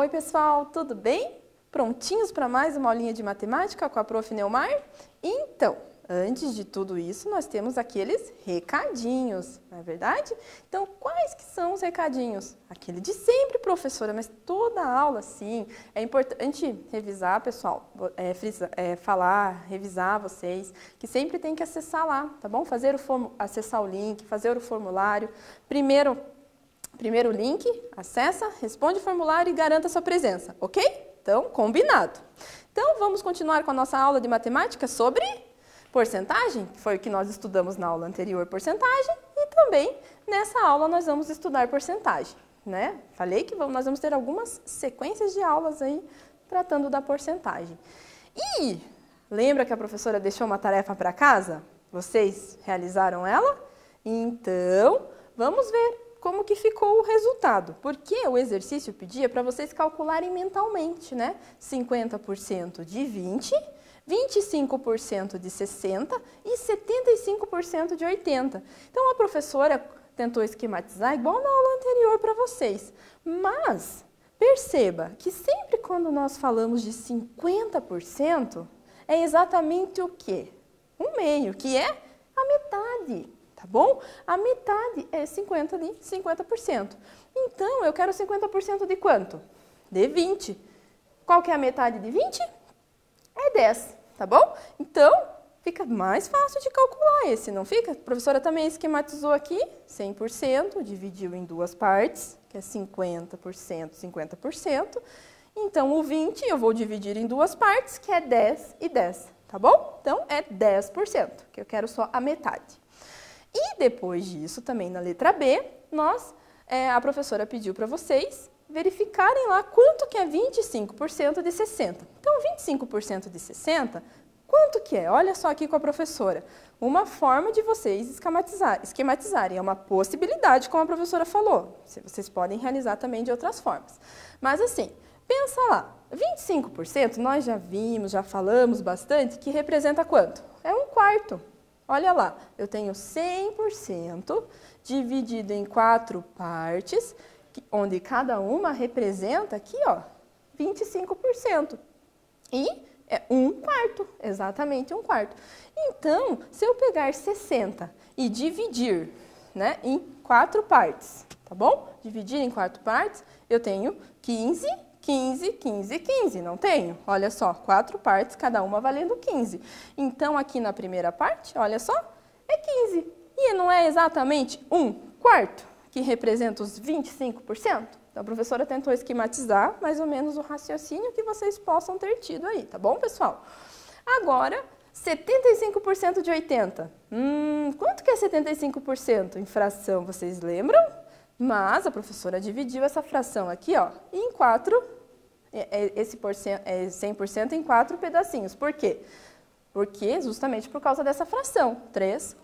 Oi, pessoal, tudo bem? Prontinhos para mais uma aulinha de matemática com a Prof. Neumar? Então, antes de tudo isso, nós temos aqueles recadinhos, não é verdade? Então, quais que são os recadinhos? Aquele de sempre, professora, mas toda aula, sim. É importante revisar, pessoal, revisar vocês, que sempre tem que acessar lá, tá bom? Acessar o link, fazer o formulário. Primeiro link, acessa, responde o formulário e garanta a sua presença, ok? Então, combinado. Então, vamos continuar com a nossa aula de matemática sobre porcentagem, que foi o que nós estudamos na aula anterior, porcentagem, e também nessa aula nós vamos estudar porcentagem, né? Falei que nós vamos ter algumas sequências de aulas aí tratando da porcentagem. E lembra que a professora deixou uma tarefa para casa? Vocês realizaram ela? Então, vamos ver como que ficou o resultado, porque o exercício pedia para vocês calcularem mentalmente, né? 50% de 20, 25% de 60 e 75% de 80. Então, a professora tentou esquematizar igual na aula anterior para vocês, mas perceba que sempre quando nós falamos de 50%, é exatamente o quê? Um meio, que é a metade. Tá bom? A metade é 50 ali, 50%. Então, eu quero 50% de quanto? De 20. Qual que é a metade de 20? É 10, tá bom? Então, fica mais fácil de calcular esse, não fica? A professora também esquematizou aqui, 100%, dividiu em duas partes, que é 50%, 50%. Então, o 20 eu vou dividir em duas partes, que é 10 e 10, tá bom? Então, é 10%, que eu quero só a metade. E depois disso, também na letra B, a professora pediu para vocês verificarem lá quanto que é 25% de 60. Então, 25% de 60, quanto que é? Olha só aqui com a professora. Uma forma de vocês esquematizarem. É uma possibilidade, como a professora falou. Vocês podem realizar também de outras formas. Mas assim, pensa lá. 25% nós já vimos, já falamos bastante, que representa quanto? É um quarto. Olha lá, eu tenho 100% dividido em 4 partes, onde cada uma representa aqui, ó, 25%. E é um quarto, exatamente um quarto. Então, se eu pegar 60 e dividir, né, em 4 partes, tá bom? Dividir em 4 partes, eu tenho 15, 15, 15, 15, não tenho? Olha só, 4 partes, cada uma valendo 15. Então, aqui na primeira parte, olha só, é 15. E não é exatamente um quarto que representa os 25%? Então, a professora tentou esquematizar mais ou menos o raciocínio que vocês possam ter tido aí, tá bom, pessoal? Agora, 75% de 80. Quanto que é 75% em fração, vocês lembram? Mas a professora dividiu essa fração aqui, ó, em 100% em 4 pedacinhos. Por quê? Porque justamente por causa dessa fração, 3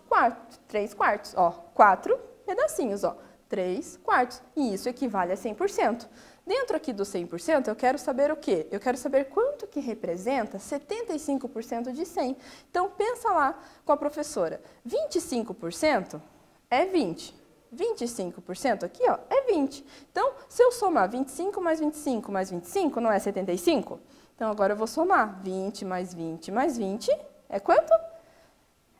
quartos, ó, 4 pedacinhos, ó, 3 quartos. E isso equivale a 100%. Dentro aqui do 100%, eu quero saber o quê? Eu quero saber quanto que representa 75% de 100. Então, pensa lá com a professora. 25% é 20. 25% aqui, ó, é 20. Então, se eu somar 25 mais 25 mais 25, não é 75? Então, agora eu vou somar 20 mais 20 mais 20, é quanto?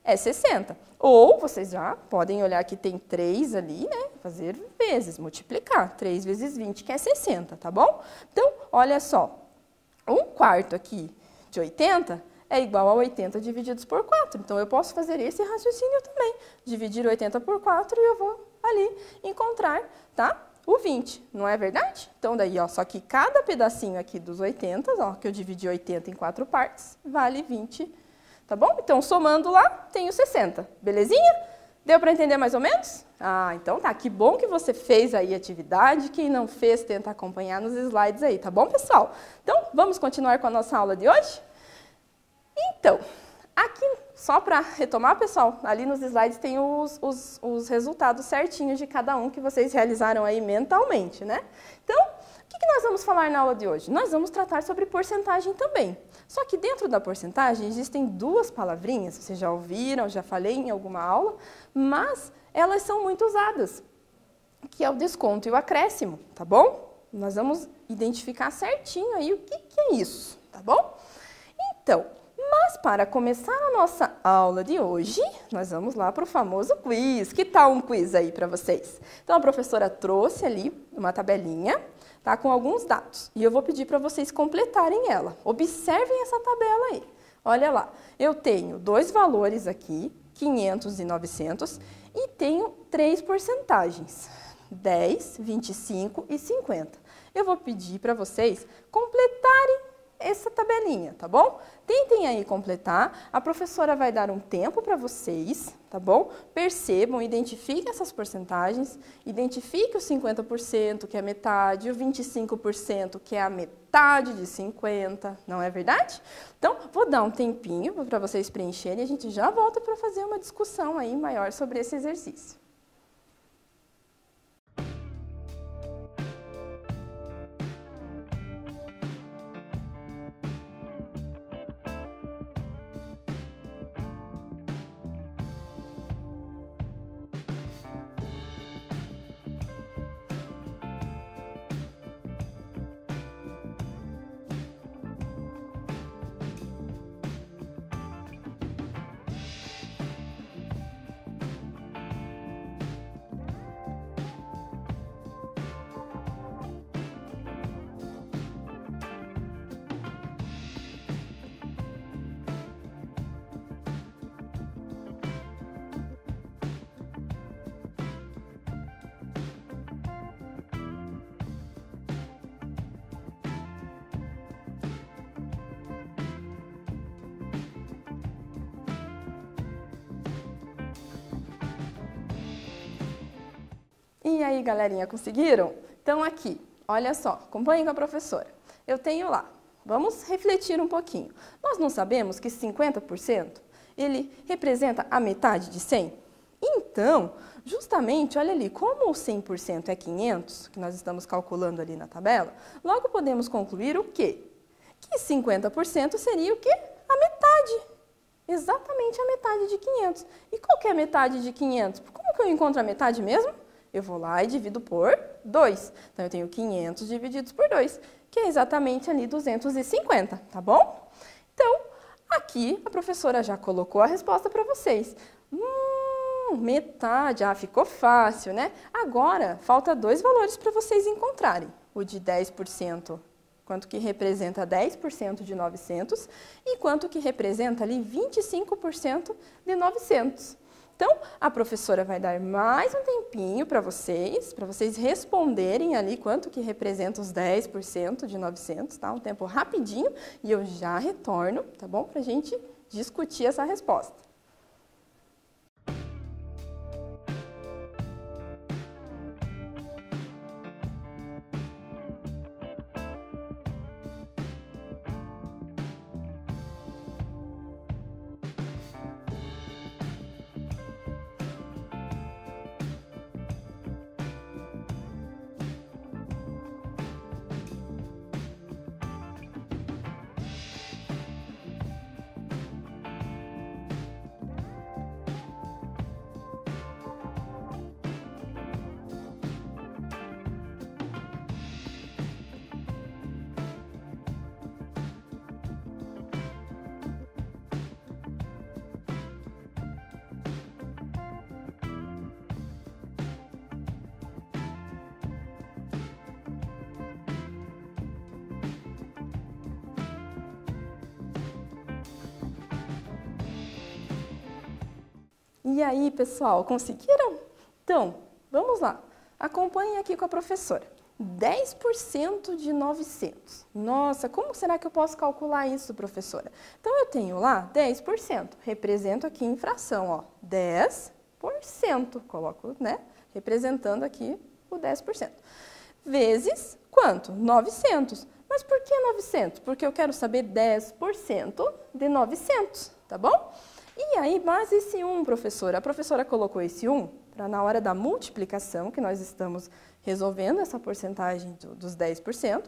É 60. Ou, vocês já podem olhar que tem 3 ali, né? Fazer vezes, multiplicar. 3 vezes 20, que é 60, tá bom? Então, olha só. Um quarto aqui de 80 é igual a 80 divididos por 4. Então, eu posso fazer esse raciocínio também. Dividir 80 por 4 e eu vou ali encontrar, tá? O 20, não é verdade? Então, daí, ó, só que cada pedacinho aqui dos 80, ó, que eu dividi 80 em 4 partes, vale 20, tá bom? Então, somando lá, tenho 60, belezinha? Deu para entender mais ou menos? Ah, então tá, que bom que você fez aí a atividade, quem não fez, tenta acompanhar nos slides aí, tá bom, pessoal? Então, vamos continuar com a nossa aula de hoje? Então, aqui, só para retomar, pessoal, ali nos slides tem os resultados certinhos de cada um que vocês realizaram aí mentalmente, né? Então, o que nós vamos falar na aula de hoje? Nós vamos tratar sobre porcentagem também. Só que dentro da porcentagem existem duas palavrinhas, vocês já ouviram, já falei em alguma aula, mas elas são muito usadas, que é o desconto e o acréscimo, tá bom? nós vamos identificar certinho aí o que é isso, tá bom? Então, mas para começar a nossa aula de hoje, nós vamos lá para o famoso quiz. Que tal um quiz aí para vocês? Então, a professora trouxe ali uma tabelinha, tá, com alguns dados. E eu vou pedir para vocês completarem ela. Observem essa tabela aí. Olha lá, eu tenho dois valores aqui, 500 e 900, e tenho 3 porcentagens, 10, 25 e 50. Eu vou pedir para vocês completarem essa tabelinha, tá bom? Tentem aí completar, a professora vai dar um tempo para vocês, tá bom? Percebam, identifiquem essas porcentagens, identifiquem o 50%, que é metade, o 25%, que é a metade de 50%, não é verdade? Então, vou dar um tempinho para vocês preencherem e a gente já volta para fazer uma discussão aí maior sobre esse exercício. E aí, galerinha, conseguiram? Então, aqui, olha só, acompanhem com a professora. Eu tenho lá, vamos refletir um pouquinho. Nós não sabemos que 50% ele representa a metade de 100? Então, justamente, olha ali, como o 100% é 500, que nós estamos calculando ali na tabela, logo podemos concluir o quê? Que 50% seria o quê? A metade. Exatamente a metade de 500. E qual que é a metade de 500? Como que eu encontro a metade mesmo? Eu vou lá e divido por 2. Então, eu tenho 500 divididos por 2, que é exatamente ali 250, tá bom? Então, aqui a professora já colocou a resposta para vocês. Metade, ficou fácil, né? Agora, falta dois valores para vocês encontrarem. O de 10%, quanto que representa 10% de 900, e quanto que representa ali 25% de 900. Então, a professora vai dar mais um tempinho para vocês responderem ali quanto que representa os 10% de 900, tá? Um tempo rapidinho e eu já retorno, tá bom? Para a gente discutir essa resposta. E aí, pessoal, conseguiram? Então, vamos lá. Acompanhem aqui com a professora. 10% de 900. Nossa, como será que eu posso calcular isso, professora? Então, eu tenho lá 10%. Represento aqui em fração, ó. 10%. Coloco, né? Representando aqui o 10%. Vezes quanto? 900. Mas por que 900? Porque eu quero saber 10% de 900, tá bom? E aí, mas esse 1, professora? A professora colocou esse 1 para na hora da multiplicação, que nós estamos resolvendo essa porcentagem dos 10%,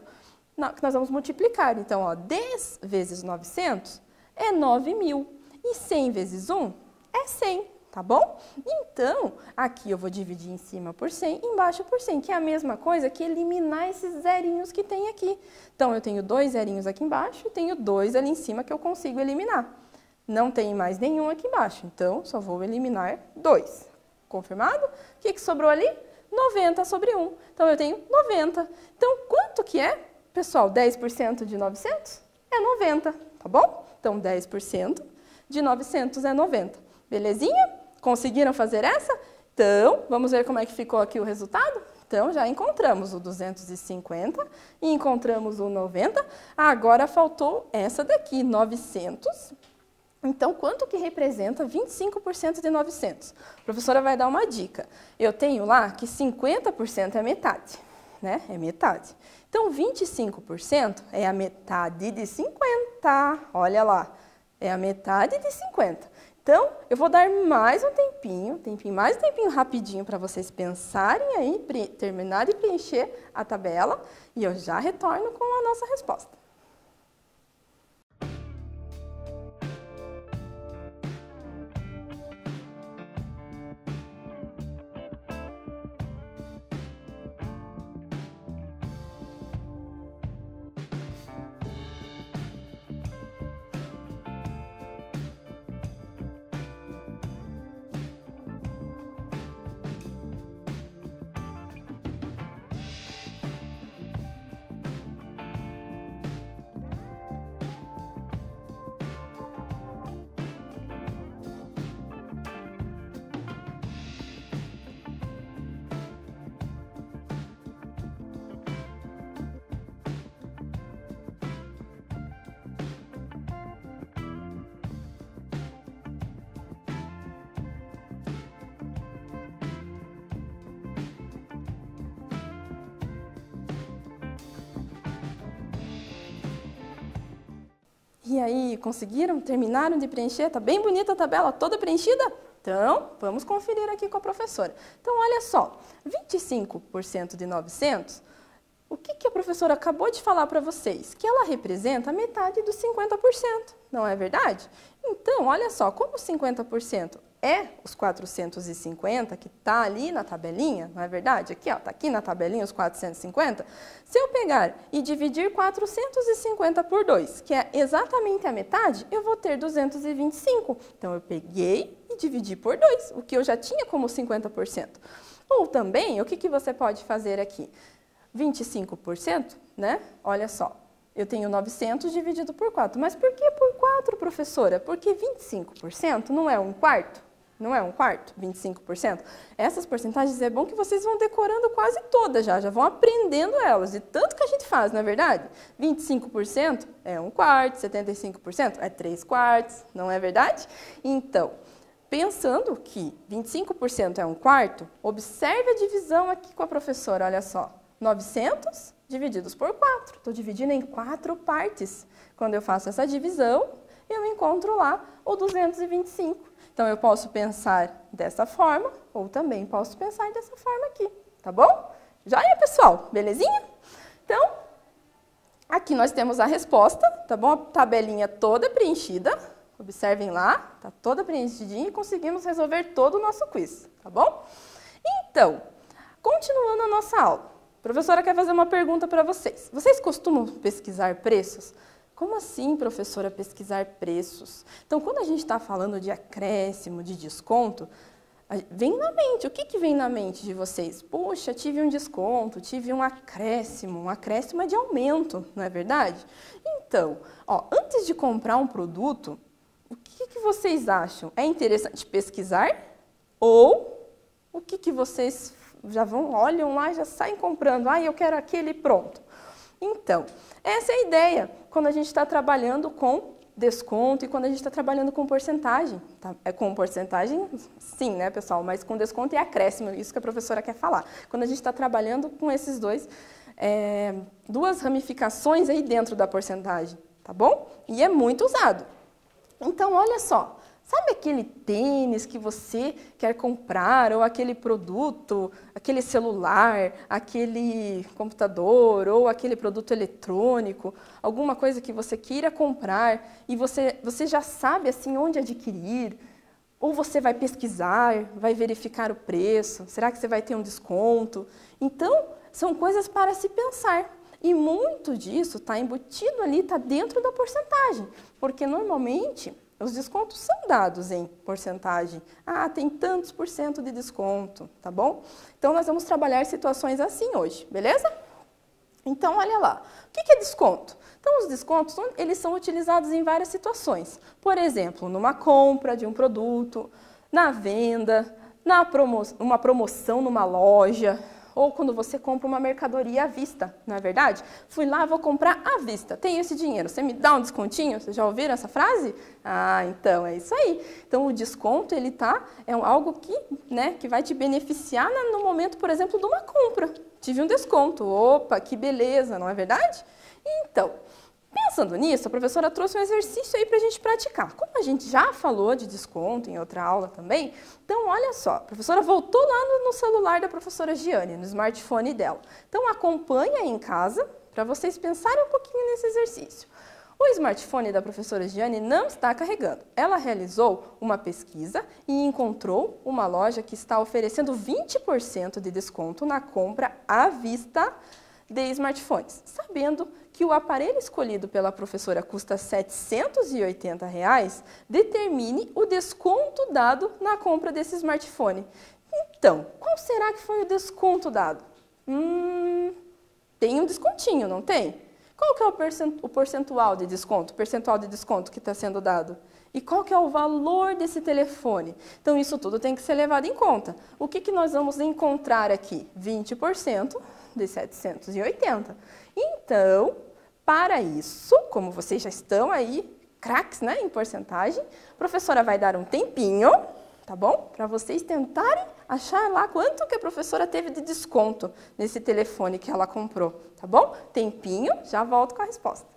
que nós vamos multiplicar. Então, ó, 10 vezes 900 é 9.000. E 100 vezes 1 é 100. Tá bom? Então, aqui eu vou dividir em cima por 100, embaixo por 100, que é a mesma coisa que eliminar esses zerinhos que tem aqui. Então, eu tenho 2 zerinhos aqui embaixo e tenho 2 ali em cima que eu consigo eliminar. Não tem mais nenhum aqui embaixo, então só vou eliminar 2. Confirmado? O que sobrou ali? 90 sobre 1. Então, eu tenho 90. Então, quanto que é, pessoal? 10% de 900? É 90, tá bom? Então, 10% de 900 é 90. Belezinha? Conseguiram fazer essa? Então, vamos ver como é que ficou aqui o resultado? Então, já encontramos o 250 e encontramos o 90. Agora, faltou essa daqui, 900. Então, quanto que representa 25% de 900? A professora vai dar uma dica. Eu tenho lá que 50% é metade, né? É metade. Então, 25% é a metade de 50. Olha lá, é a metade de 50. Então, eu vou dar mais um tempinho rapidinho para vocês pensarem aí, terminar de preencher a tabela e eu já retorno com a nossa resposta. E aí, conseguiram? Terminaram de preencher? Tá bem bonita a tabela, toda preenchida? Então, vamos conferir aqui com a professora. Então, olha só, 25% de 900, o que a professora acabou de falar para vocês? Que ela representa a metade dos 50%, não é verdade? Então, olha só, como 50% é os 450, que está ali na tabelinha, não é verdade? Aqui, ó, está aqui na tabelinha os 450. Se eu pegar e dividir 450 por 2, que é exatamente a metade, eu vou ter 225. Então, eu peguei e dividi por 2, o que eu já tinha como 50%. Ou também, o que você pode fazer aqui? 25%, né? Olha só. Eu tenho 900 dividido por 4. Mas por que por 4, professora? Porque 25% não é um quarto? Não é um quarto? 25%? Essas porcentagens é bom que vocês vão decorando quase todas já vão aprendendo elas, de tanto que a gente faz, não é verdade? 25% é um quarto, 75% é 3 quartos, não é verdade? Então, pensando que 25% é um quarto, observe a divisão aqui com a professora, olha só. 900 divididos por 4. Estou dividindo em 4 partes. Quando eu faço essa divisão, eu encontro lá o 225. Então, eu posso pensar dessa forma, ou também posso pensar dessa forma aqui, tá bom? Joia, pessoal? Belezinha? Então, aqui nós temos a resposta, tá bom? A tabelinha toda preenchida. Observem lá, tá toda preenchidinha e conseguimos resolver todo o nosso quiz, tá bom? Então, continuando a nossa aula. A professora quer fazer uma pergunta para vocês. Vocês costumam pesquisar preços? Como assim, professora, pesquisar preços? Então, quando a gente está falando de acréscimo, de desconto, vem na mente. O que vem na mente de vocês? Puxa, tive um desconto, tive um acréscimo é de aumento, não é verdade? Então, ó, antes de comprar um produto, o que vocês acham? É interessante pesquisar? Ou o que vocês já olham lá e já saem comprando? Ah, eu quero aquele pronto. Então, essa é a ideia quando a gente está trabalhando com desconto e quando a gente está trabalhando com porcentagem. Tá? É com porcentagem, sim, né, pessoal? Mas com desconto e acréscimo, isso que a professora quer falar. Quando a gente está trabalhando com esses duas ramificações aí dentro da porcentagem, tá bom? E é muito usado. Então, olha só. Sabe aquele tênis que você quer comprar, ou aquele produto, aquele celular, aquele computador, ou aquele produto eletrônico, alguma coisa que você queira comprar e você já sabe assim onde adquirir, Ou você vai pesquisar, vai verificar o preço, será que você vai ter um desconto? Então, são coisas para se pensar. E muito disso está embutido ali, está dentro da porcentagem, porque normalmente os descontos são dados em porcentagem. Ah, tem tantos por cento de desconto, tá bom? Então, nós vamos trabalhar situações assim hoje, beleza? Então, olha lá, o que é desconto? Então, os descontos, eles são utilizados em várias situações. Por exemplo, numa compra de um produto, na venda, uma promoção numa loja, ou quando você compra uma mercadoria à vista, não é verdade? Fui lá, vou comprar à vista, tenho esse dinheiro, você me dá um descontinho? Vocês já ouviram essa frase? Ah, então é isso aí. Então o desconto, é algo que vai te beneficiar no momento, por exemplo, de uma compra. Tive um desconto, opa, que beleza, não é verdade? Então, pensando nisso, a professora trouxe um exercício aí para a gente praticar. Como a gente já falou de desconto em outra aula também, então olha só, a professora voltou lá no celular da professora Giane, no smartphone dela. Então acompanha aí em casa para vocês pensarem um pouquinho nesse exercício. O smartphone da professora Giane não está carregando. Ela realizou uma pesquisa e encontrou uma loja que está oferecendo 20% de desconto na compra à vista de smartphones, sabendo que o aparelho escolhido pela professora custa R$ 780, determine o desconto dado na compra desse smartphone. Então, qual será que foi o desconto dado? Tem um descontinho, não tem? Qual que é o percentual de desconto? O percentual de desconto que está sendo dado? E qual que é o valor desse telefone? Então, isso tudo tem que ser levado em conta. O que nós vamos encontrar aqui? 20% de 780. Então, para isso, como vocês já estão aí, craques, né, em porcentagem, a professora vai dar um tempinho, tá bom? Para vocês tentarem achar lá quanto que a professora teve de desconto nesse telefone que ela comprou, tá bom? Tempinho, já volto com a resposta.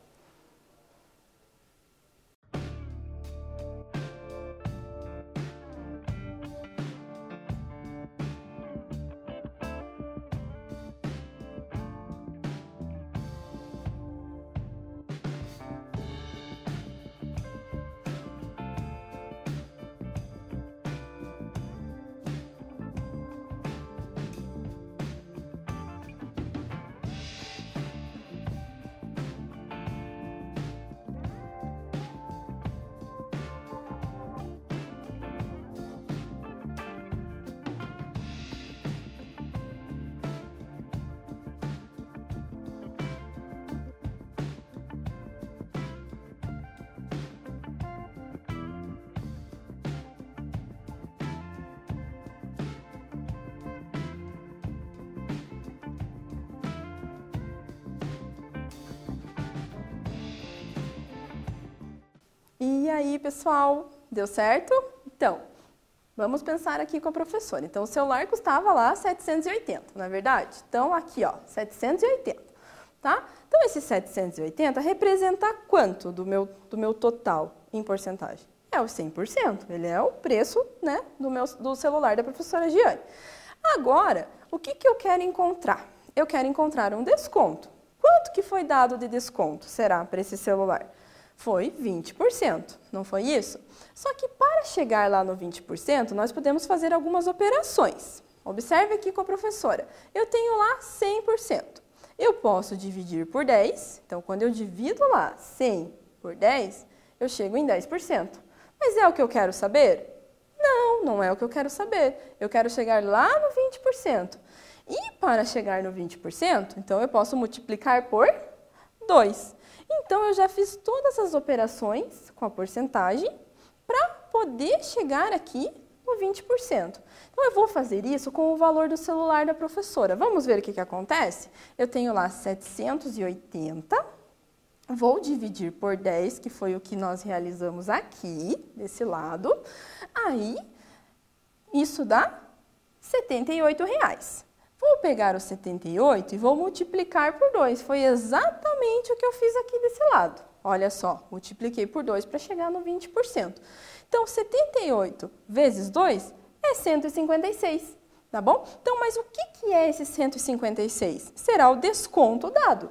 E aí, pessoal, deu certo? Então, vamos pensar aqui com a professora. Então, o celular custava lá 780, não é verdade? Então, aqui, ó, 780, tá? Então, esse 780 representa quanto do meu total em porcentagem? É o 100%, ele é o preço, né, do celular da professora Giane. Agora, o que eu quero encontrar? Eu quero encontrar um desconto. Quanto que foi dado de desconto, será, para esse celular? Foi 20%, não foi isso? Só que para chegar lá no 20%, nós podemos fazer algumas operações. Observe aqui com a professora. Eu tenho lá 100%. Eu posso dividir por 10. Então, quando eu divido lá 100 por 10, eu chego em 10%. Mas é o que eu quero saber? Não, não é o que eu quero saber. Eu quero chegar lá no 20%. E para chegar no 20%, então eu posso multiplicar por 2. Então, eu já fiz todas as operações com a porcentagem para poder chegar aqui no 20%. Então, eu vou fazer isso com o valor do celular da professora. Vamos ver o que acontece? Eu tenho lá 780, vou dividir por 10, que foi o que nós realizamos aqui, desse lado. Aí, isso dá R$ 78. Vou pegar os 78 e vou multiplicar por 2. Foi exatamente o que eu fiz aqui desse lado. Olha só, multipliquei por 2 para chegar no 20%. Então, 78 vezes 2 é 156, tá bom? Então, mas o que é esse 156? Será o desconto dado.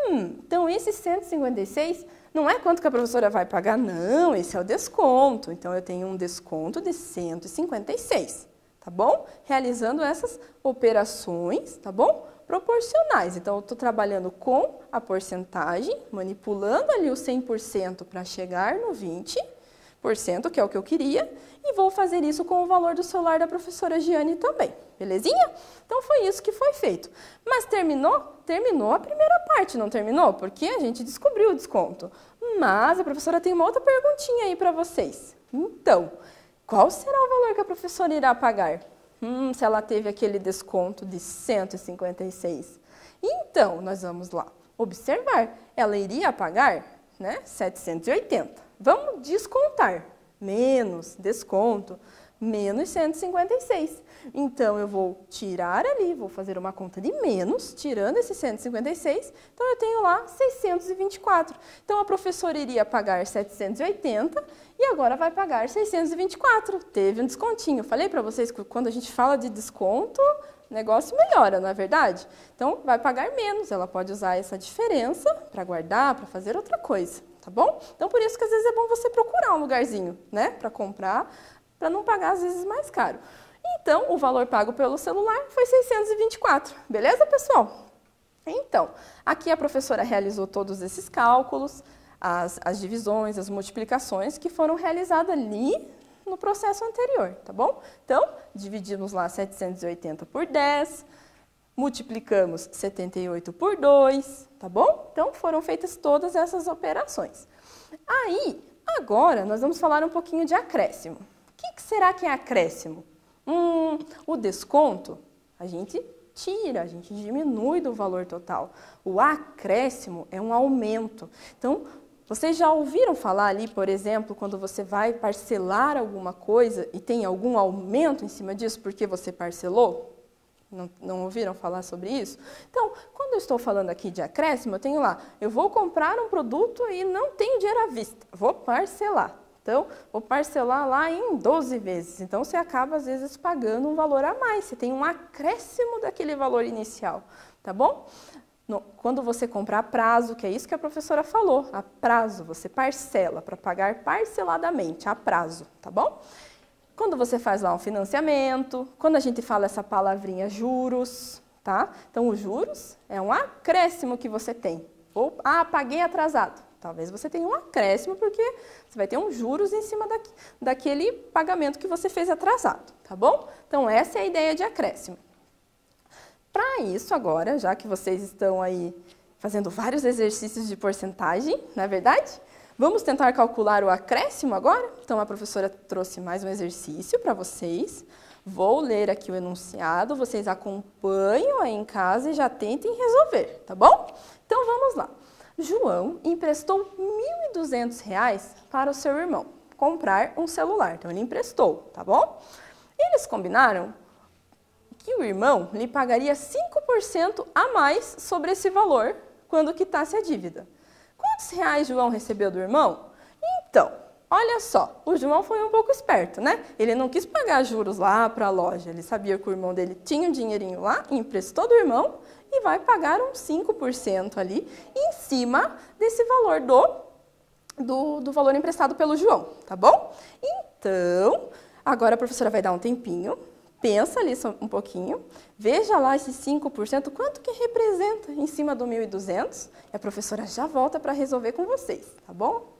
Então, esse 156 Não é quanto que a professora vai pagar, não, esse é o desconto. Então, eu tenho um desconto de 156, tá bom? Realizando essas operações, tá bom? Proporcionais. Então, eu estou trabalhando com a porcentagem, manipulando ali o 100% para chegar no 20%, que é o que eu queria, e vou fazer isso com o valor do celular da professora Giane também, belezinha? Então, foi isso que foi feito. Mas terminou? Terminou a primeira parte, não terminou? Porque a gente descobriu o desconto. Mas a professora tem uma outra perguntinha aí para vocês. Então, qual será o valor que a professora irá pagar? Se ela teve aquele desconto de 156. Então, nós vamos lá observar. Ela iria pagar, né, 780. Vamos descontar. Menos desconto, menos 156. Então, eu vou tirar ali, vou fazer uma conta de menos, tirando esse 156. Então, eu tenho lá 624. Então, a professora iria pagar 780 e agora vai pagar 624. Teve um descontinho. Falei para vocês que quando a gente fala de desconto, o negócio melhora, não é verdade? Então, vai pagar menos. Ela pode usar essa diferença para guardar, para fazer outra coisa, tá bom? Então, por isso que às vezes é bom você procurar um lugarzinho, né, para comprar, para não pagar às vezes mais caro. Então, o valor pago pelo celular foi 624, beleza, pessoal? Então, aqui a professora realizou todos esses cálculos, as divisões, as multiplicações que foram realizadas ali no processo anterior, tá bom? Então, dividimos lá 780 por 10, multiplicamos 78 por 2, tá bom? Então, foram feitas todas essas operações. Aí, agora, nós vamos falar um pouquinho de acréscimo. O que será que é acréscimo? O desconto, a gente tira, a gente diminui do valor total. O acréscimo é um aumento. Então, vocês já ouviram falar ali, por exemplo, quando você vai parcelar alguma coisa e tem algum aumento em cima disso porque você parcelou? Não ouviram falar sobre isso? Então, quando eu estou falando aqui de acréscimo, eu tenho lá, eu vou comprar um produto e não tenho dinheiro à vista, vou parcelar. Então, vou parcelar lá em 12 vezes. Então, você acaba, às vezes, pagando um valor a mais. Você tem um acréscimo daquele valor inicial, tá bom? Quando você comprar a prazo, que é isso que a professora falou, a prazo, você parcela para pagar parceladamente, a prazo, tá bom? Quando você faz lá um financiamento, quando a gente fala essa palavrinha juros, tá? Então, os juros é um acréscimo que você tem. Ou, paguei atrasado. Talvez você tenha um acréscimo porque você vai ter uns juros em cima daquele pagamento que você fez atrasado, tá bom? Então, essa é a ideia de acréscimo. Para isso, agora, já que vocês estão aí fazendo vários exercícios de porcentagem, não é verdade? Vamos tentar calcular o acréscimo agora? Então, a professora trouxe mais um exercício para vocês. Vou ler aqui o enunciado, vocês acompanham aí em casa e já tentem resolver, tá bom? Então, vamos lá. João emprestou R$ 1.200 para o seu irmão comprar um celular. Então, ele emprestou, tá bom? Eles combinaram que o irmão lhe pagaria 5% a mais sobre esse valor quando quitasse a dívida. Quantos reais João recebeu do irmão? Então, olha só, o João foi um pouco esperto, né? Ele não quis pagar juros lá para a loja, ele sabia que o irmão dele tinha um dinheirinho lá, emprestou do irmão e vai pagar uns 5% ali em cima desse valor do valor emprestado pelo João, tá bom? Então, agora a professora vai dar um tempinho, pensa ali um pouquinho, veja lá esses 5%, quanto que representa em cima do 1.200, e a professora já volta para resolver com vocês, tá bom?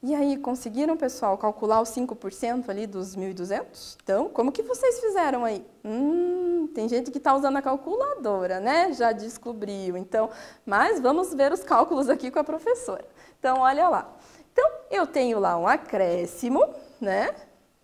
E aí, conseguiram, pessoal, calcular os 5% ali dos 1.200? Então, como que vocês fizeram aí? Tem gente que está usando a calculadora, né? Já descobriu. Então, mas vamos ver os cálculos aqui com a professora. Então, olha lá. Então, eu tenho lá um acréscimo, né?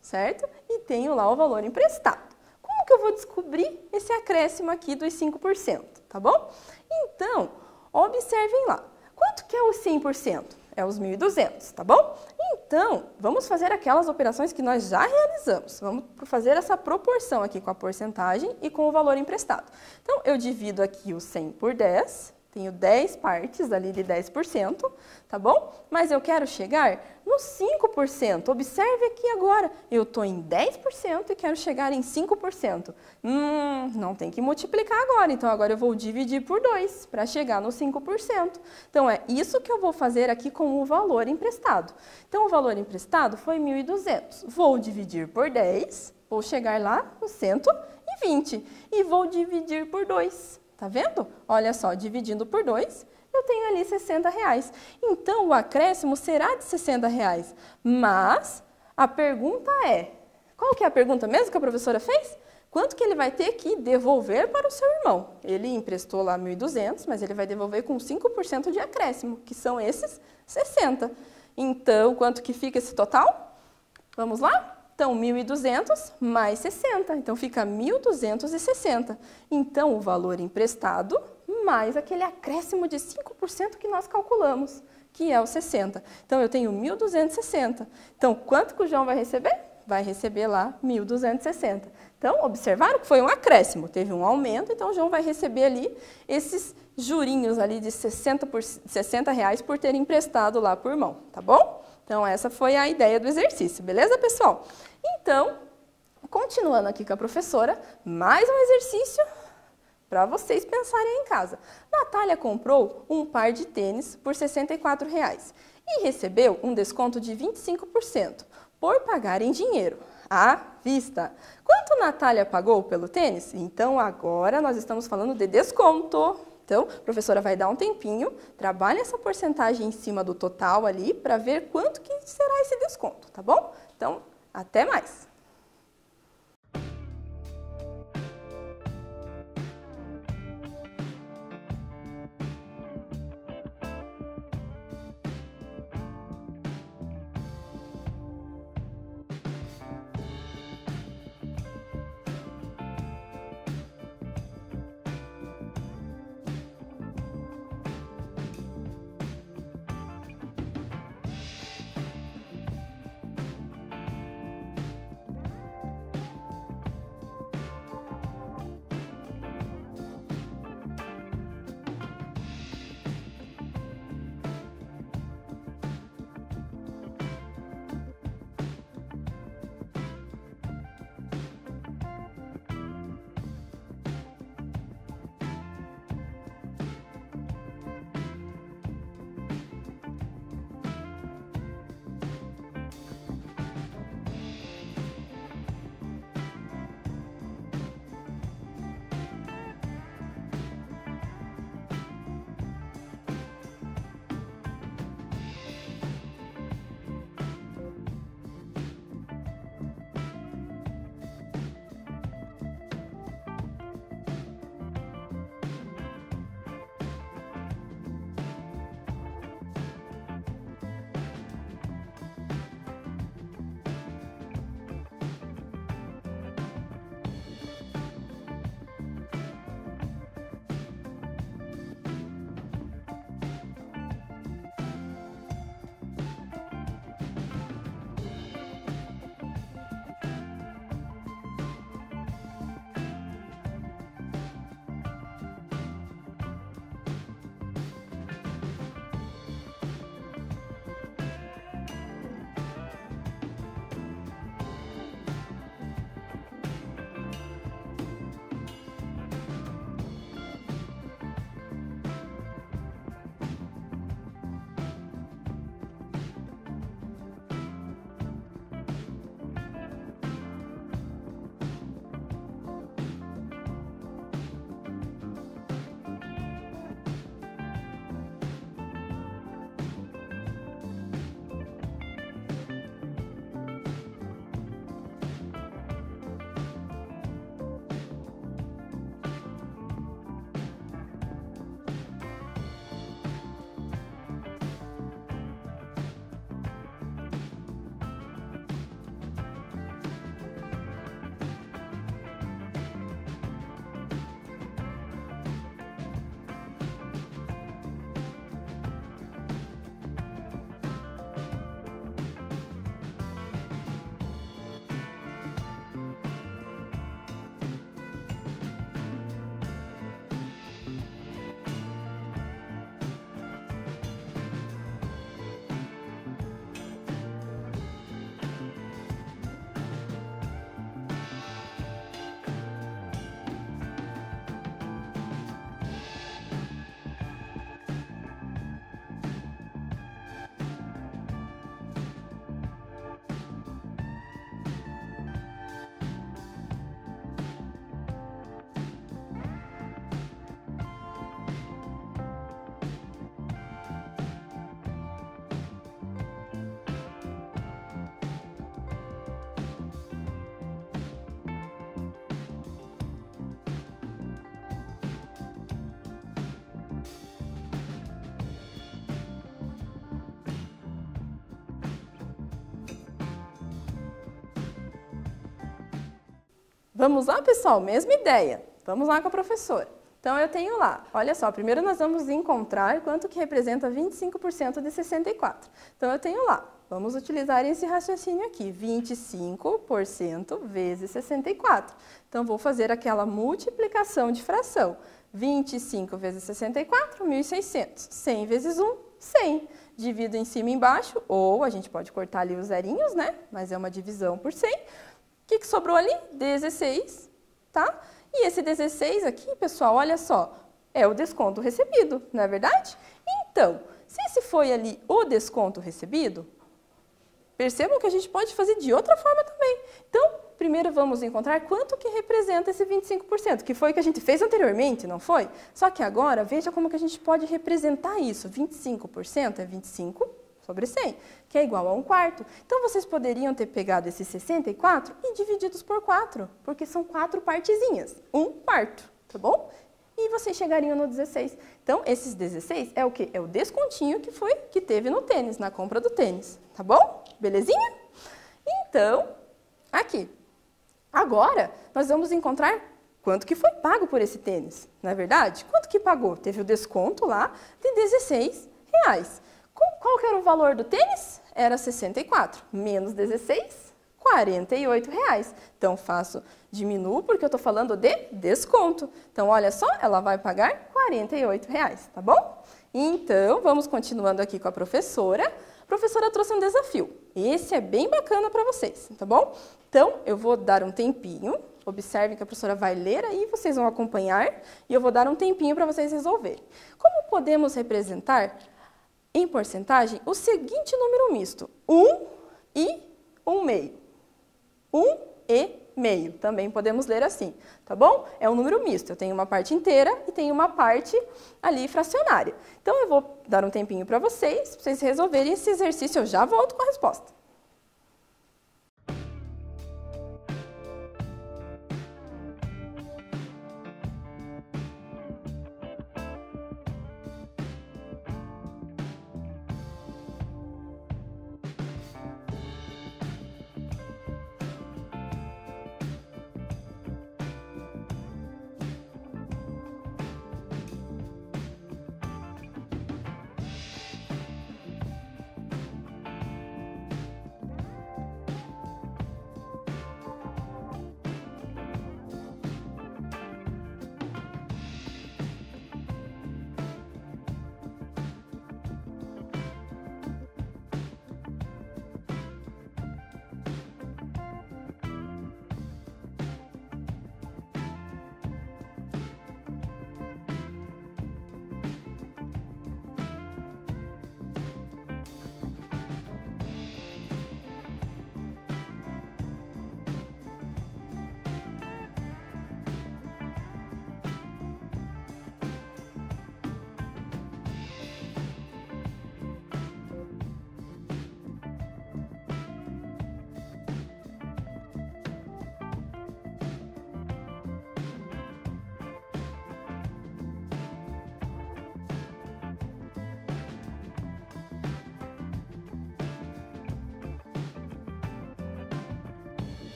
Certo? E tenho lá o valor emprestado. Como que eu vou descobrir esse acréscimo aqui dos 5%? Tá bom? Então, observem lá. Quanto que é os 100%? É os 1.200, tá bom? Então, vamos fazer aquelas operações que nós já realizamos. Vamos fazer essa proporção aqui com a porcentagem e com o valor emprestado. Então, eu divido aqui o 100 por 10, tenho 10 partes ali de 10%, tá bom? Mas eu quero chegar no 5%. Observe aqui agora, eu estou em 10% e quero chegar em 5%. Não tem que multiplicar agora, então agora eu vou dividir por 2 para chegar no 5%. Então, é isso que eu vou fazer aqui com o valor emprestado. Então, o valor emprestado foi 1.200. Vou dividir por 10, vou chegar lá no 120 e vou dividir por 2. Tá vendo? Olha só, dividindo por 2, eu tenho ali R$60. Então, o acréscimo será de R$60. Mas a pergunta é, qual que é a pergunta mesmo que a professora fez? Quanto que ele vai ter que devolver para o seu irmão? Ele emprestou lá 1.200, mas ele vai devolver com 5% de acréscimo, que são esses 60. Então, quanto que fica esse total? Vamos lá? Então, 1.200 mais 60, então fica 1.260. Então, o valor emprestado mais aquele acréscimo de 5% que nós calculamos, que é o 60. Então, eu tenho 1.260. Então, quanto que o João vai receber? Vai receber lá 1.260. Então, observaram que foi um acréscimo, teve um aumento, então o João vai receber ali esses jurinhos ali de R$60 por ter emprestado lá por irmão, tá bom? Então, essa foi a ideia do exercício, beleza, pessoal? Então, continuando aqui com a professora, mais um exercício para vocês pensarem em casa. Natália comprou um par de tênis por R$64 e recebeu um desconto de 25% por pagar em dinheiro, à vista. Quanto Natália pagou pelo tênis? Então, agora nós estamos falando de desconto. Então, a professora vai dar um tempinho, trabalha essa porcentagem em cima do total ali para ver quanto que será esse desconto, tá bom? Então, até mais! Vamos lá, pessoal? Mesma ideia. Vamos lá com a professora. Então, eu tenho lá, olha só, primeiro nós vamos encontrar quanto que representa 25% de 64. Então, eu tenho lá, vamos utilizar esse raciocínio aqui, 25% vezes 64. Então, vou fazer aquela multiplicação de fração. 25 vezes 64, 1.600. 100 vezes 1, 100. Divido em cima e embaixo, ou a gente pode cortar ali os zerinhos, né? Mas é uma divisão por 100. O que sobrou ali? 16, tá? E esse 16 aqui, pessoal, olha só, é o desconto recebido, não é verdade? Então, se esse foi ali o desconto recebido, percebam que a gente pode fazer de outra forma também. Então, primeiro vamos encontrar quanto que representa esse 25%, que foi o que a gente fez anteriormente, não foi? Só que agora, veja como que a gente pode representar isso. 25% é 25 sobre 100, que é igual a 1/4. Então, vocês poderiam ter pegado esses 64 e divididos por 4, porque são 4 partezinhas, 1/4, tá bom? E vocês chegariam no 16. Então, esses 16 é o quê? É o descontinho que teve no tênis, na compra do tênis, tá bom? Belezinha? Então, aqui. Agora, nós vamos encontrar quanto que foi pago por esse tênis, não é verdade? Quanto que pagou? Teve o desconto lá de R$16. Qual que era o valor do tênis? Era 64, menos 16, R$48. Então, diminuo porque eu estou falando de desconto. Então, olha só, ela vai pagar R$48, tá bom? Então, vamos continuando aqui com a professora. A professora trouxe um desafio. Esse é bem bacana para vocês, tá bom? Então, eu vou dar um tempinho. Observem que a professora vai ler aí, vocês vão acompanhar. E eu vou dar um tempinho para vocês resolverem. Como podemos representar em porcentagem o seguinte número misto: 1 e 1/2. 1 e meio, também podemos ler assim, tá bom? É um número misto, eu tenho uma parte inteira e tenho uma parte ali fracionária. Então, eu vou dar um tempinho para vocês resolverem esse exercício, eu já volto com a resposta.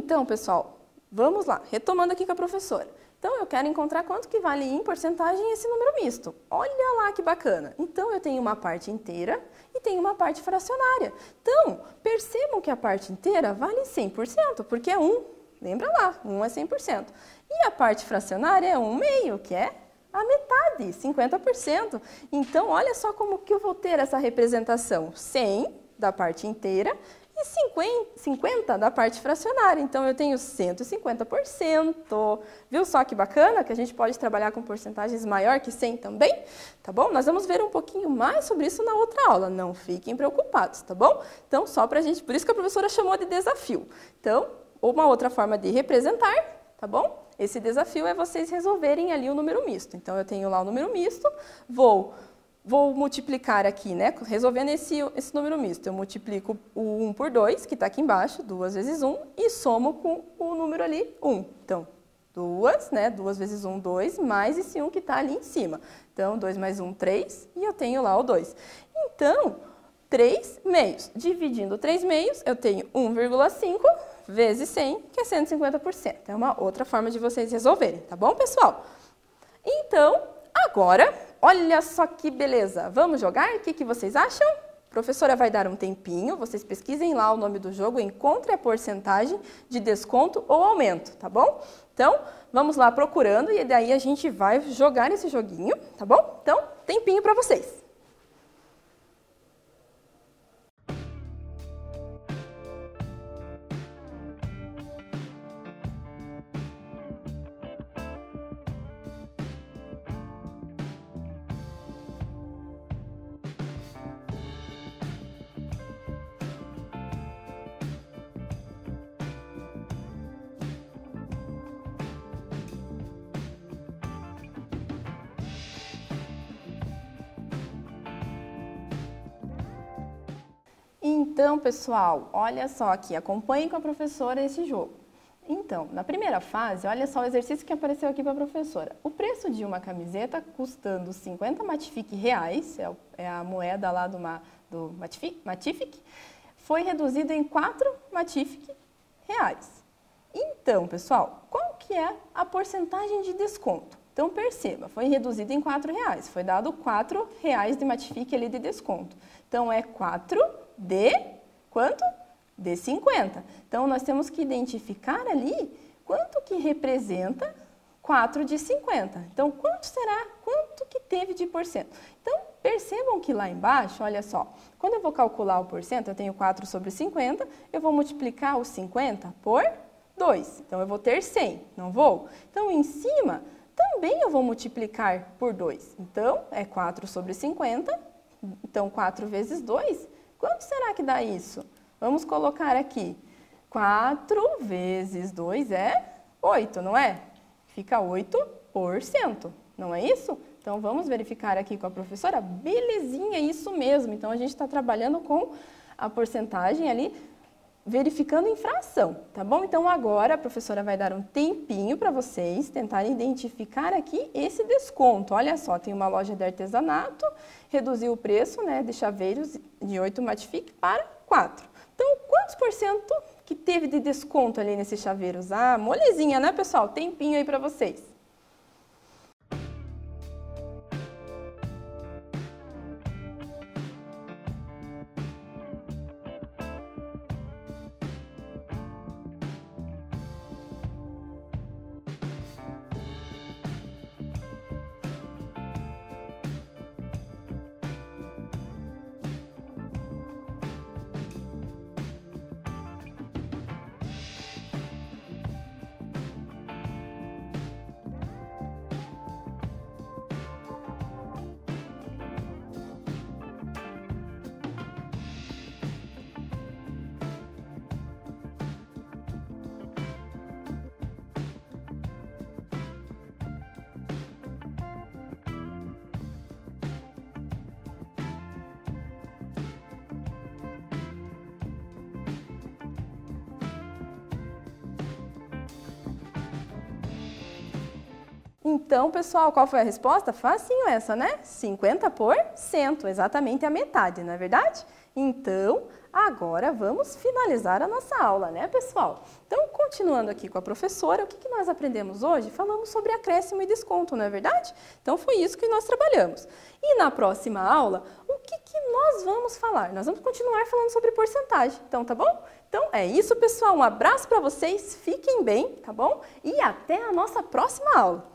Então, pessoal, vamos lá, retomando aqui com a professora. Então, eu quero encontrar quanto que vale em porcentagem esse número misto. Olha lá que bacana. Então, eu tenho uma parte inteira e tenho uma parte fracionária. Então, percebam que a parte inteira vale 100%, porque é 1. Lembra lá, 1 é 100%. E a parte fracionária é 1/2, que é a metade, 50%. Então, olha só como que eu vou ter essa representação. 100 da parte inteira e 50 da parte fracionária. Então, eu tenho 150%. Viu só que bacana? Que a gente pode trabalhar com porcentagens maior que 100 também? Tá bom? Nós vamos ver um pouquinho mais sobre isso na outra aula. Não fiquem preocupados, tá bom? Então, só pra gente... Por isso que a professora chamou de desafio. Então, uma outra forma de representar, tá bom? Esse desafio é vocês resolverem ali o número misto. Então, eu tenho lá o número misto, vou multiplicar aqui, né? Resolvendo esse número misto, eu multiplico o 1 por 2, que está aqui embaixo, 2 vezes 1, e somo com o número ali, 1. Então, 2, né? 2 vezes 1, 2, mais esse 1 que está ali em cima. Então, 2 mais 1, 3, e eu tenho lá o 2. Então, 3 meios. Dividindo 3 meios, eu tenho 1,5 vezes 100, que é 150%. É uma outra forma de vocês resolverem, tá bom, pessoal? Então, agora... Olha só que beleza! Vamos jogar? O que vocês acham? A professora vai dar um tempinho, vocês pesquisem lá o nome do jogo, encontre a porcentagem de desconto ou aumento, tá bom? Então, vamos lá procurando e daí a gente vai jogar esse joguinho, tá bom? Então, tempinho para vocês! Então, pessoal, olha só aqui, acompanhem com a professora esse jogo. Então, na primeira fase, olha só o exercício que apareceu aqui para a professora. O preço de uma camiseta custando 50 Matific reais, é a moeda lá do Matific, foi reduzido em 4 Matific reais. Então, pessoal, qual que é a porcentagem de desconto? Então, perceba, foi reduzido em 4 reais, foi dado 4 reais de Matific ali de desconto. Então, é 4 de quanto? De 50. Então, nós temos que identificar ali quanto que representa 4 de 50. Então, quanto será? Quanto que teve de porcento? Então, percebam que lá embaixo, olha só, quando eu vou calcular o porcento, eu tenho 4 sobre 50, eu vou multiplicar os 50 por 2. Então, eu vou ter 100, não vou? Então, em cima, também eu vou multiplicar por 2. Então, é 4 sobre 50, então 4 vezes 2, quanto será que dá isso? Vamos colocar aqui, 4 vezes 2 é 8, não é? Fica 8%, não é isso? Então, vamos verificar aqui com a professora. Belezinha, isso mesmo. Então, a gente está trabalhando com a porcentagem ali, verificando em fração, tá bom? Então, agora a professora vai dar um tempinho para vocês tentarem identificar aqui esse desconto. Olha só, tem uma loja de artesanato, reduziu o preço, né, de chaveiros de 8 Matific para 4. Então, quantos por cento que teve de desconto ali nesses chaveiros? Ah, molezinha, né, pessoal? Tempinho aí para vocês. Então, pessoal, qual foi a resposta? Facinho essa, né? 50%, exatamente a metade, não é verdade? Então, agora vamos finalizar a nossa aula, né, pessoal? Então, continuando aqui com a professora, o que nós aprendemos hoje? Falamos sobre acréscimo e desconto, não é verdade? Então, foi isso que nós trabalhamos. E na próxima aula, o que nós vamos falar? Nós vamos continuar falando sobre porcentagem, então, tá bom? Então, é isso, pessoal. Um abraço para vocês, fiquem bem, tá bom? E até a nossa próxima aula!